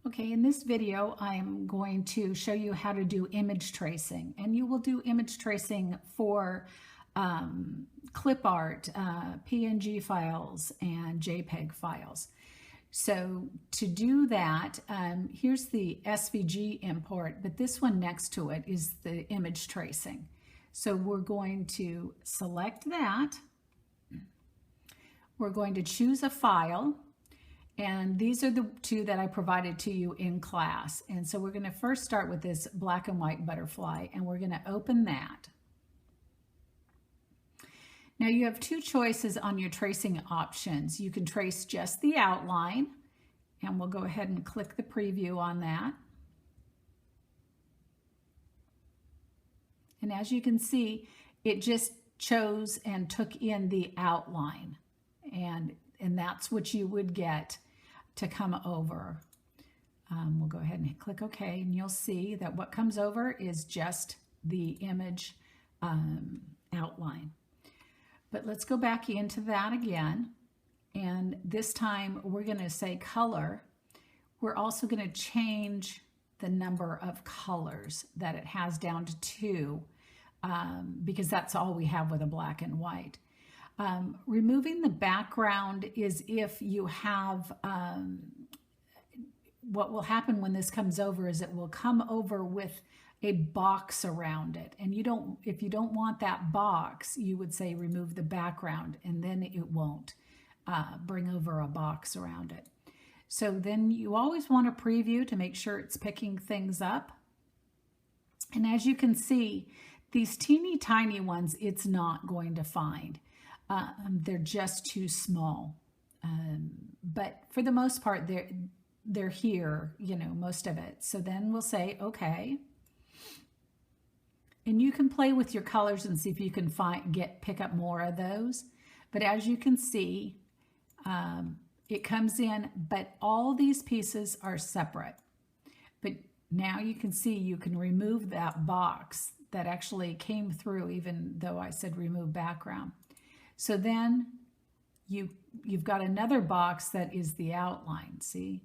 Okay, in this video, I'm going to show you how to do image tracing, and you will do image tracing for clip art, PNG files, and JPEG files. So to do that, here's the SVG import, but this one next to it is the image tracing. So we're going to select that. We're going to choose a file. And these are the two that I provided to you in class. And so we're going to first start with this black and white butterfly, and we're going to open that. Now you have two choices on your tracing options. You can trace just the outline, and we'll go ahead and click the preview on that. And as you can see, it just chose and took in the outline. And that's what you would get to come over. We'll go ahead and click OK, and you'll see that what comes over is just the image outline. But let's go back into that again, and this time we're going to say color. We're also going to change the number of colors that it has down to 2, because that's all we have with a black and white. Removing the background is if you have, what will happen when this comes over is it will come over with a box around it. And if you don't want that box, you would say remove the background, and then it won't bring over a box around it. So then you always want to preview to make sure it's picking things up. And as you can see, these teeny tiny ones, it's not going to find. They're just too small, but for the most part, they're here, most of it. So then we'll say okay, and you can play with your colors and see if you can pick up more of those. But as you can see, it comes in, but all these pieces are separate. But now you can see you can remove that box that actually came through, even though I said remove background. So then you've got another box that is the outline, see?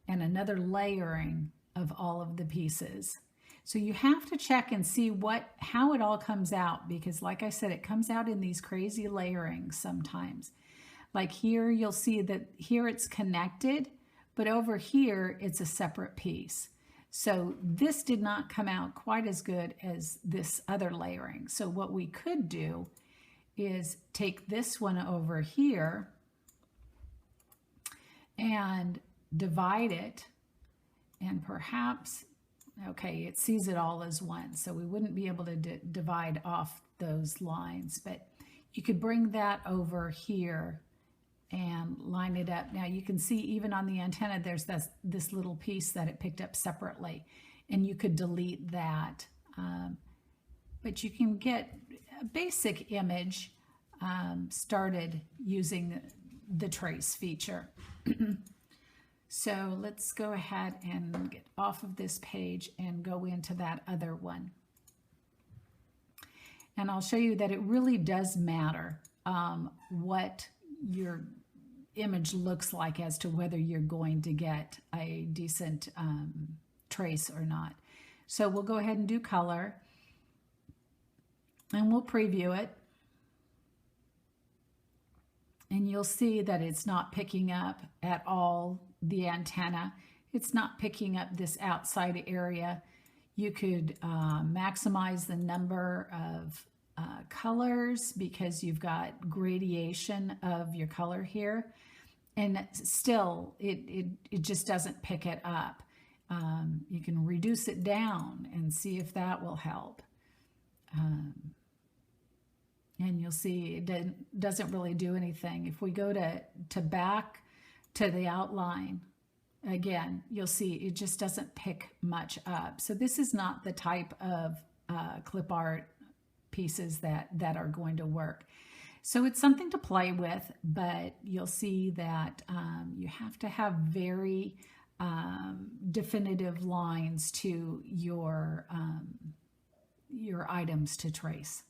And another layering of all of the pieces. So you have to check and see how it all comes out, because like I said, it comes out in these crazy layerings sometimes. Like here, you'll see that here it's connected, but over here it's a separate piece. So this did not come out quite as good as this other layering. So what we could do is take this one over here and divide it, and perhaps, okay, it sees it all as one, so we wouldn't be able to divide off those lines, but you could bring that over here and line it up. Now you can see even on the antenna there's this little piece that it picked up separately, and you could delete that, but you can get a basic image started using the trace feature. So let's go ahead and get off of this page and go into that other one. And I'll show you that it really does matter what your image looks like as to whether you're going to get a decent trace or not. So we'll go ahead and do color, and we'll preview it. And you'll see that it's not picking up at all the antenna. It's not picking up this outside area. You could maximize the number of colors, because you've got gradation of your color here. And still, it just doesn't pick it up. You can reduce it down and see if that will help. And you'll see it doesn't really do anything. If we go to back to the outline, again, you'll see it just doesn't pick much up. So this is not the type of clip art pieces that are going to work. So it's something to play with, but you'll see that you have to have very definitive lines to your items to trace.